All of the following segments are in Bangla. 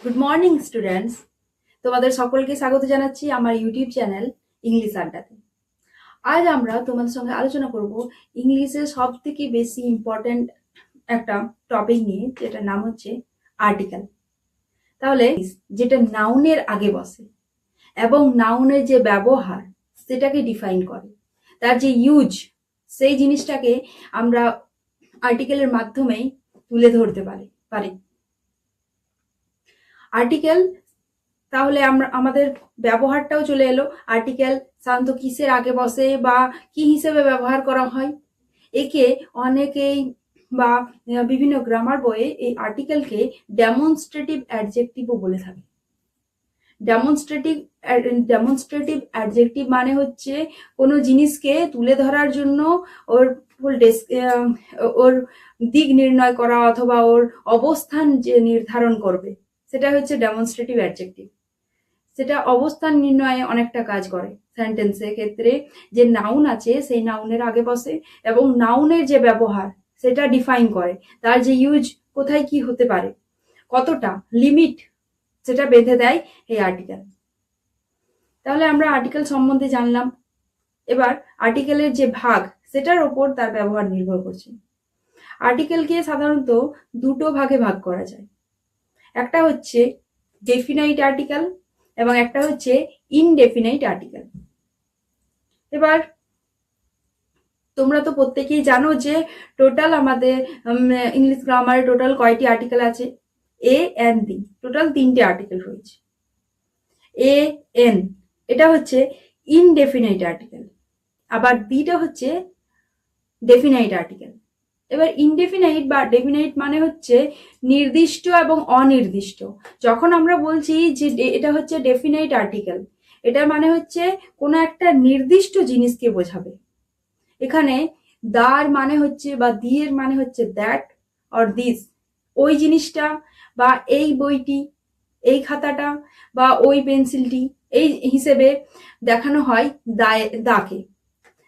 গুড মর্নিং স্টুডেন্টস, তোমাদের সকলকে স্বাগত জানাচ্ছি আমার ইউটিউব চ্যানেল ইংলিশ আড্ডাতে। আজ আমরা তোমাদের সঙ্গে আলোচনা করব ইংলিশের সব থেকে বেশি ইম্পর্ট্যান্ট একটা টপিক নিয়ে, যেটার নাম হচ্ছে আর্টিকেল। তাহলে যেটা নাউনের আগে বসে এবং নাউনের যে ব্যবহার সেটাকে ডিফাইন করে, তার যে ইউজ, সেই জিনিসটাকে আমরা আর্টিকেলের মাধ্যমেই তুলে ধরতে পারি। আর্টিকেল, তাহলে আমরা আমাদের ব্যবহারটাও চলে এলো। আর্টিকেল সাধারণত কিসের আগে বসে বা কি হিসেবে ব্যবহার করা হয়, একে অনেকেই বা বিভিন্ন গ্রামার বইয়ে এই আর্টিকেলকে ডেমনস্ট্রেটিভ অ্যাডজেক্টিভও বলে থাকে। ডেমনস্ট্রেটিভ অ্যাডজেক্টিভ মানে হচ্ছে কোনো জিনিসকে তুলে ধরার জন্য ওর ওর দিক নির্ণয় করা অথবা ওর অবস্থান যে নির্ধারণ করবে, সেটা হচ্ছে ডেমনস্ট্রেটিভ অ্যাডজেক্টিভ। সেটা অবস্থান নির্ণয়ে অনেকটা কাজ করে। সেন্টেন্সের ক্ষেত্রে যে নাউন আছে সেই নাউনের আগে বসে এবং নাউনের যে ব্যবহার সেটা ডিফাইন করে, তার যে ইউজ কোথায় কি হতে পারে, কতটা লিমিট, সেটা বেঁধে দেয় এই আর্টিকেল। তাহলে আমরা আর্টিকেল সম্বন্ধে জানলাম। এবার আর্টিকেলের যে ভাগ, সেটার ওপর তার ব্যবহার নির্ভর করছে। আর্টিকেলকে সাধারণত দুটো ভাগে ভাগ করা যায়। একটা হচ্ছে ডেফিনাইট আর্টিকেল এবং একটা হচ্ছে ইনডেফিনাইট আর্টিকেল। এবার তোমরা তো প্রত্যেকেই জানো যে টোটাল আমাদের ইংলিশ গ্রামারে টোটাল কয়টি আর্টিকেল আছে? এ এন দি, টোটাল 3টে আর্টিকেল রয়েছে। এ এন এটা হচ্ছে ইনডেফিনাইট আর্টিকেল, আবার দিটা হচ্ছে ডেফিনাইট আর্টিকেল। এবার ইনডেফিনাইট বা ডেফিনাইট মানে হচ্ছে নির্দিষ্ট এবং অনির্দিষ্ট। যখন আমরা বলছি যে এটা হচ্ছে ডেফিনাইট আর্টিকেল, এটার মানে হচ্ছে কোনো একটা নির্দিষ্ট জিনিসকে বোঝাবে। এখানে দার মানে হচ্ছে বা দিয়ের মানে হচ্ছে দ্যাট অর দিস, ওই জিনিসটা বা এই বইটি, এই খাতাটা বা ওই পেন্সিলটি, এই হিসেবে দেখানো হয় দাকে।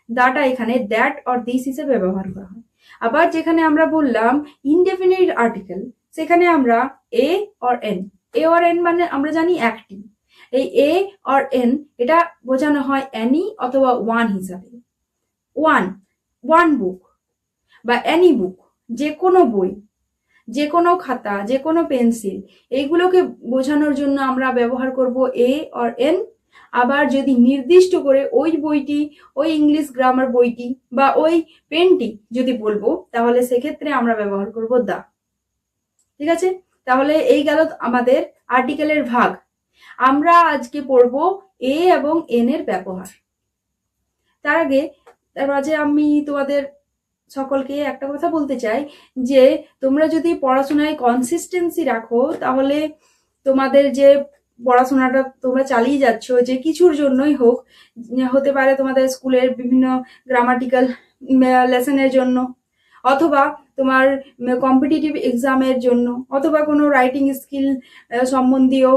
দাটা এখানে দ্যাট অর দিস হিসেবে ব্যবহার করা হয়। আবার যেখানে আমরা বললাম ইনডেফিনিট আর্টিকেল, সেখানে আমরা a or an, a or an মানে আমরা জানি একটি, এই এ অর এন এটা বোঝানো হয় অ্যানি অথবা ওয়ান হিসাবে। ওয়ান বুক বা অ্যানি বুক, যে কোনো বই, যে কোনো খাতা, যে কোনো পেন্সিল, এইগুলোকে বোঝানোর জন্য আমরা ব্যবহার করব এ অর এন। আবার যদি নির্দিষ্ট করে ওই বইটি, ওই ইংলিশ গ্রামার বইটি বা ওই পেনটি যদি বলবো, তাহলে সেক্ষেত্রে আমরা ব্যবহার করব দা। ঠিক আছে? তাহলে এই গেল আমাদের আর্টিকেলের ভাগ। আমরা আজকে পড়ব এ এবং এন এর ব্যবহার। তার মাঝে আমি তোমাদের সকলকে একটা কথা বলতে চাই যে তোমরা যদি পড়াশোনায় কনসিস্টেন্সি রাখো, তাহলে তোমাদের যে পড়াশোনাটা তোমরা চালিয়ে যাচ্ছ, যে কিছুর জন্যই হোক, হতে পারে তোমাদের স্কুলের বিভিন্ন গ্রামাটিক্যাল লেসনের জন্য, অথবা তোমার কম্পিটিটিভ এক্সামের জন্য, অথবা কোনো রাইটিং স্কিল সম্বন্ধীয়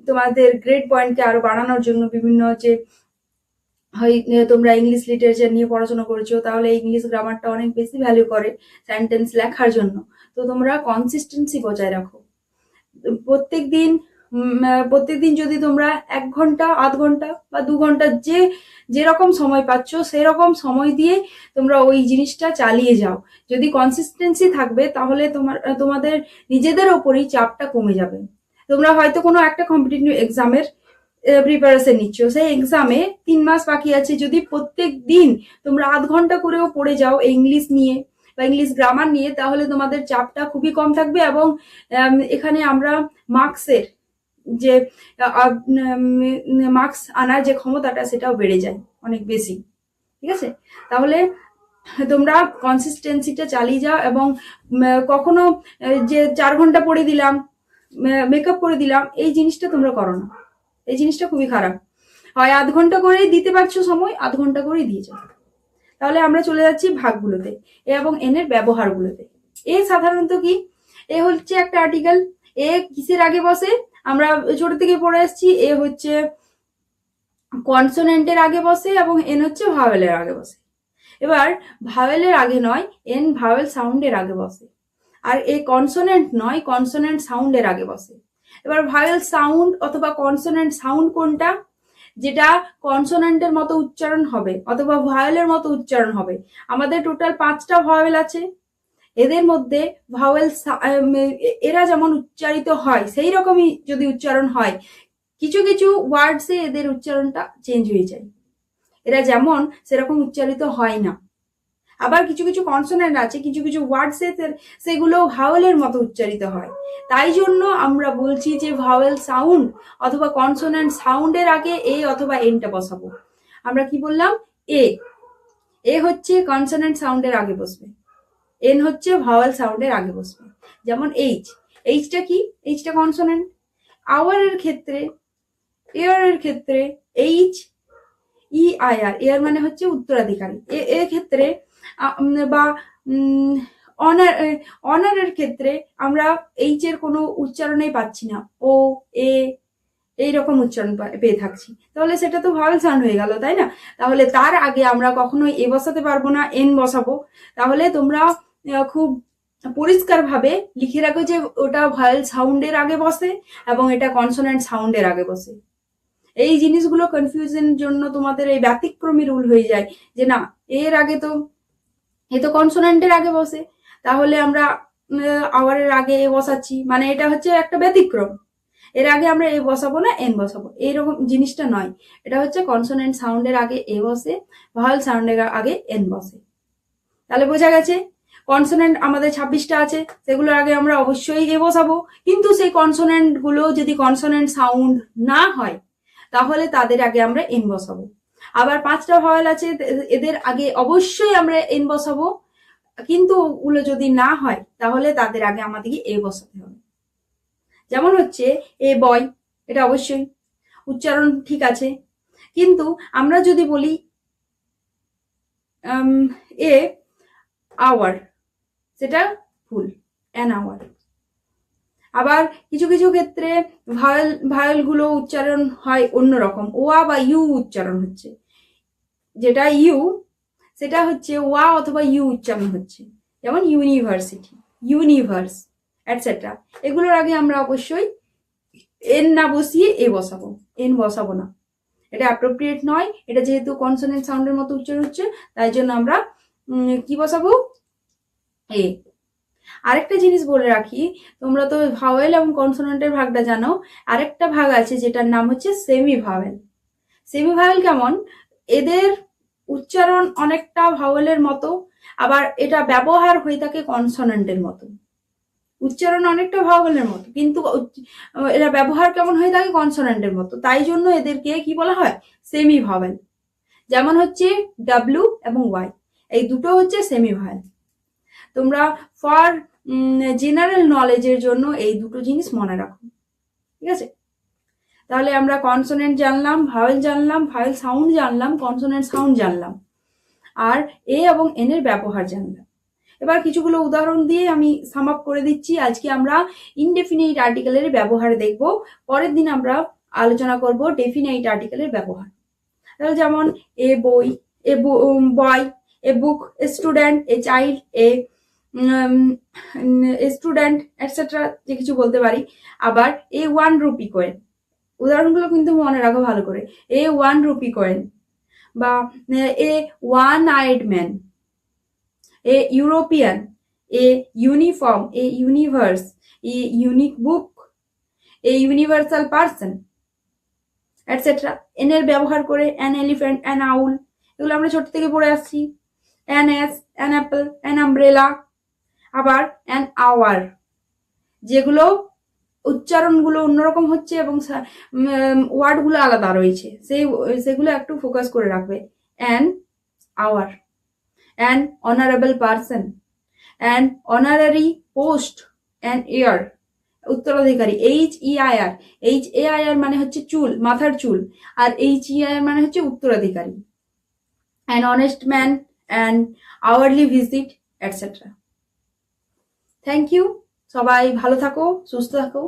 তোমাদের গ্রেড পয়েন্টকে আরো বাড়ানোর জন্য, বিভিন্ন যে হয় তোমরা ইংলিশ লিটারেচার নিয়ে পড়াশোনা করছো, তাহলে ইংলিশ গ্রামারটা অনেক বেশি ভ্যালু করে সেন্টেন্স লেখার জন্য। তো তোমরা কনসিস্টেন্সি বজায় রাখো। প্রত্যেকদিন যদি তোমরা 1 ঘন্টা, আধ ঘন্টা বা 2 ঘন্টা, যেরকম সময় পাচ্ছ সেরকম সময় দিয়ে তোমরা ওই জিনিসটা চালিয়ে যাও। যদি কনসিস্টেন্সি থাকবে, তাহলে তোমাদের নিজেদের ওপরই চাপটা কমে যাবে। তোমরা হয়তো কোনো একটা কম্পিটিটিভ এক্সামের প্রিপারেশন নিচ্ছ, সেই এক্সামে 3 মাস বাকি আছে। যদি প্রত্যেক দিন তোমরা আধ ঘন্টা করেও পড়ে যাও ইংলিশ নিয়ে বা ইংলিশ গ্রামার নিয়ে, তাহলে তোমাদের চাপটা খুবই কম থাকবে এবং এখানে আমরা মার্কসের যে মার্কস আনার যে ক্ষমতাটা, সেটাও বেড়ে যায় অনেক বেশি। ঠিক আছে? তাহলে তোমরা কনসিস্টেন্সিটা চালিয়ে যাও এবং কখনো যে 4 ঘন্টা পড়ে দিলাম, মেকআপ করে দিলাম, এই জিনিসটা তোমরা করো না। এই জিনিসটা খুবই খারাপ। হয় আধ ঘন্টা করেই দিতে পারছো সময়, আধ ঘন্টা করেই দিয়ে যাও। তাহলে আমরা চলে যাচ্ছি ভাগগুলোতে, এ এবং এন এর ব্যবহারগুলোতে। এ সাধারণত কি? এ হচ্ছে একটা আর্টিকেল। এ কিসের আগে বসে? আমরা ছোট থেকে পড়ে আসছি, এ হচ্ছে কনসোনেন্টের আগে বসে এবং এন হচ্ছে ভাওয়েলের আগে বসে। এবার ভাওয়েলের আগে নয়, এন ভাওয়েল সাউন্ডের আগে বসে। আর এ কনসোনেন্ট নয়, কনসোনেন্ট সাউন্ডের আগে বসে। এবার ভাওয়েল সাউন্ড অথবা কনসোনেন্ট সাউন্ড কোনটা, যেটা কনসোনেন্টের মতো উচ্চারণ হবে অথবা ভাওয়েলের মতো উচ্চারণ হবে। আমাদের টোটাল 5টা ভাওয়েল আছে, এদের মধ্যে ভাওয়েল এরা যেমন উচ্চারিত হয় সেই রকমই যদি উচ্চারণ হয়, কিছু কিছু ওয়ার্ডসে এদের উচ্চারণটা চেঞ্জ হয়ে যায়, এরা যেমন সেরকম উচ্চারিত হয় না। আবার কিছু কিছু কনসোনেন্ট আছে, কিছু কিছু ওয়ার্ডসে সেগুলো ভাওয়েলের মতো উচ্চারিত হয়। তাই জন্য আমরা বলছি যে ভাওয়েল সাউন্ড অথবা কনসোনেন্ট সাউন্ডের আগে এ অথবা এনটা বসাবো। আমরা কি বললাম, এ হচ্ছে কনসোনেন্ট সাউন্ডের আগে বসবে, এন হচ্ছে ভাওয়েল সাউন্ডের আগে বসবে। যেমন এইচটা কি, এইচটা কনসোনেন্ট। আওয়ারের ক্ষেত্রে, এয়ারের ক্ষেত্রে H E I R, heir মানে হচ্ছে উত্তরাধিকারী, এর ক্ষেত্রে বা অনারের ক্ষেত্রে আমরা এইচ এর কোনো উচ্চারণেই পাচ্ছি না, ও এ এইরকম উচ্চারণ পেয়ে থাকছি, তাহলে সেটা তো ভাওয়েল সাউন্ড হয়ে গেল, তাই না? তাহলে তার আগে আমরা কখনোই এ বসাতে পারবো না, এন বসাবো। তাহলে তোমরা খুব পরিষ্কারভাবে লিখে রাখো যে ওটা ভাওয়েল সাউন্ডের আগে বসে এবং এটা কনসোনেন্ট সাউন্ডের আগে বসে। এই জিনিসগুলো কনফিউশনের জন্য তোমাদের এই ব্যতিক্রমী রুল হয়ে যায় যে না, এর আগে তো এ তো কনসোনেন্টের আগে বসে, তাহলে আমরা আওয়ারের আগে এ বসাচ্ছি, মানে এটা হচ্ছে একটা ব্যতিক্রম, এর আগে আমরা এ বসাবো না এন বসাবো, এইরকম জিনিসটা নয়। এটা হচ্ছে কনসোনেন্ট সাউন্ডের আগে এ বসে, ভাওয়েল সাউন্ডের আগে এন বসে। তাহলে বোঝা গেছে, কনসোনেন্ট আমাদের 26টা আছে, সেগুলোর আগে আমরা অবশ্যই এ বসাবো, কিন্তু সেই কনসোনেন্ট গুলো যদি কনসোনেন্ট সাউন্ড না হয় তাহলে তাদের আগে আমরা এন বসাবো। আবার 5টা ভাওয়েল আছে, এদের আগে অবশ্যই আমরা এন বসাবো, কিন্তু ওগুলো যদি না হয় তাহলে তাদের আগে আমাদেরকে এ বসাতে হবে। যেমন হচ্ছে এ বয়, এটা অবশ্যই উচ্চারণ ঠিক আছে, কিন্তু আমরা যদি বলি এ আওয়ার, সেটা ভুল, অ্যান আওয়ার। আবার কিছু কিছু ক্ষেত্রে ভাওয়েল গুলো উচ্চারণ হয় অন্যরকম, ওয়া বা ইউ উচ্চারণ হচ্ছে, যেটা ইউ সেটা হচ্ছে ওয়া অথবা ইউ উচ্চারণ হচ্ছে, যেমন ইউনিভার্সিটি, ইউনিভার্স এটসেট্রা। এগুলোর আগে আমরা অবশ্যই এন না বসিয়ে এ বসাবো, এন বসাবো না, এটা অ্যাপ্রোপ্রিয়েট নয়। এটা যেহেতু কনসোনেন্ট সাউন্ডের মতো উচ্চারণ হচ্ছে, তাই জন্য আমরা কি বসাবো, এ। আরেকটা জিনিস বলে রাখি, তোমরা তো ভাওয়েল এবং কনসোনেন্টের ভাগটা জানো, আরেকটা ভাগ আছে যেটার নাম হচ্ছে সেমি ভাওয়েল। সেমি ভাওয়েল কেমন, এদের উচ্চারণ অনেকটা ভাওয়েলের মতো, আবার এটা ব্যবহার হয়ে থাকে কনসোনেন্টের মতো, উচ্চারণ অনেকটা ভাওয়েলের মতো, কিন্তু এরা ব্যবহার কেমন হয়ে থাকে কনসোনেন্টের মতো, তাই জন্য এদেরকে কি বলা হয়, সেমি ভাওয়েল। যেমন হচ্ছে ডাব্লিউ এবং ওয়াই, এই দুটো হচ্ছে সেমি ভাওয়েল। তোমরা ফর জেনারেল নলেজের জন্য এই দুটো জিনিস মনে রাখো, ঠিক আছে? তাহলে আমরা কনসোনেন্ট জানলাম, ভাওয়েল জানলাম, ভাওয়েল সাউন্ড জানলাম, কনসোনেন্ট সাউন্ড জানলাম, আর এ এবং এন এর ব্যবহার জানলাম। এবার কিছুগুলো উদাহরণ দিয়ে আমি সাম আপ করে দিচ্ছি। আজকে আমরা ইনডেফিনিট আর্টিকেলের ব্যবহার দেখব, পরের দিন আমরা আলোচনা করব ডেফিনাইট আর্টিকেলের ব্যবহার। তাহলে যেমন এ বই, a boy, a book, a student, a child, a student etcetera, যে কিছু বলতে পারি। আবার এ 1 রুপি কয়েন, উদাহরণগুলো কিন্তু মনে রাখো ভালো করে, এ 1 রুপি কয়েন, বা এ 1 eyed man, a European, A uniform, A universe, a unique book, A universal person etcetera. N এর ব্যবহার করে অ্যান এলিফ্যান্ট, অ্যান আউল, এগুলো আমরা ছোট থেকে পড়ে আসছি। An ass, an apple, an umbrella. আবার অ্যান আওয়ার, যেগুলো উচ্চারণগুলো অন্যরকম হচ্ছে এবং ওয়ার্ডগুলো আলাদা রয়েছে, সেগুলো একটু ফোকাস করে রাখবে। An hour, an honourable person, an honorary post, an heir উত্তরাধিকারী, H E I R, H A I R মানে হচ্ছে চুল, মাথার চুল, আর এইচ ই আই আর মানে হচ্ছে উত্তরাধিকারী। An honest man, an hourly visit etcetera. Thank you, সবাই ভালো থাকো, সুস্থ থাকো।